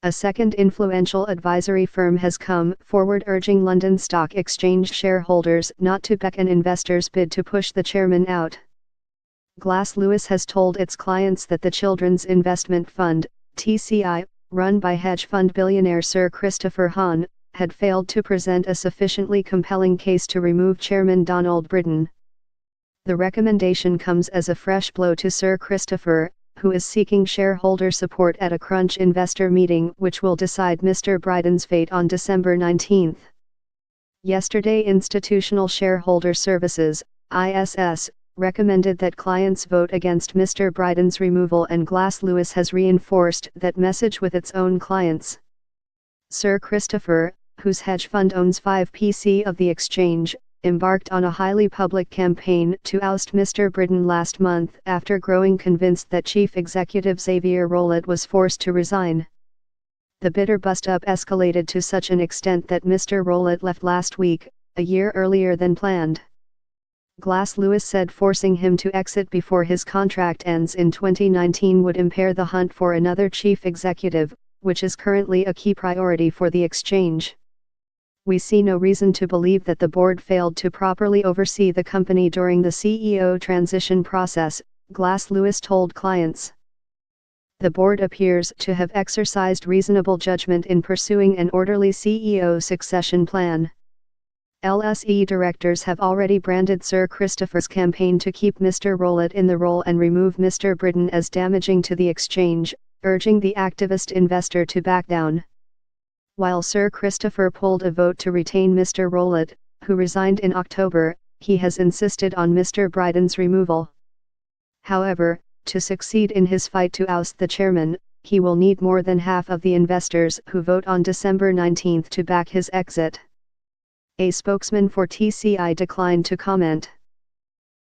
a second influential advisory firm has come forward urging London Stock Exchange shareholders not to back an investor's bid to push the chairman out. Glass Lewis has told its clients that the Children's Investment Fund, TCI, run by hedge fund billionaire Sir Christopher Hahn, had failed to present a sufficiently compelling case to remove Chairman Donald Brittain. The recommendation comes as a fresh blow to Sir Christopher, who is seeking shareholder support at a Crunch investor meeting which will decide Mr. Brighton's fate on December 19. Yesterday, Institutional Shareholder Services, ISS, recommended that clients vote against Mr. Brighton's removal, and Glass Lewis has reinforced that message with its own clients. Sir Christopher, whose hedge fund owns 5% of the exchange, embarked on a highly public campaign to oust Mr. Brittain last month after growing convinced that Chief Executive Xavier Rolet was forced to resign. The bitter bust-up escalated to such an extent that Mr. Rolet left last week, a year earlier than planned. Glass Lewis said forcing him to exit before his contract ends in 2019 would impair the hunt for another chief executive, which is currently a key priority for the exchange. We see no reason to believe that the board failed to properly oversee the company during the CEO transition process, Glass Lewis told clients. The board appears to have exercised reasonable judgment in pursuing an orderly CEO succession plan. LSE directors have already branded Sir Christopher's campaign to keep Mr. Rolet in the role and remove Mr. Brittain as damaging to the exchange, urging the activist investor to back down. While Sir Christopher pulled a vote to retain Mr. Rolet, who resigned in October, he has insisted on Mr. Brighton's removal. However, to succeed in his fight to oust the chairman, he will need more than half of the investors who vote on December 19 to back his exit. A spokesman for TCI declined to comment.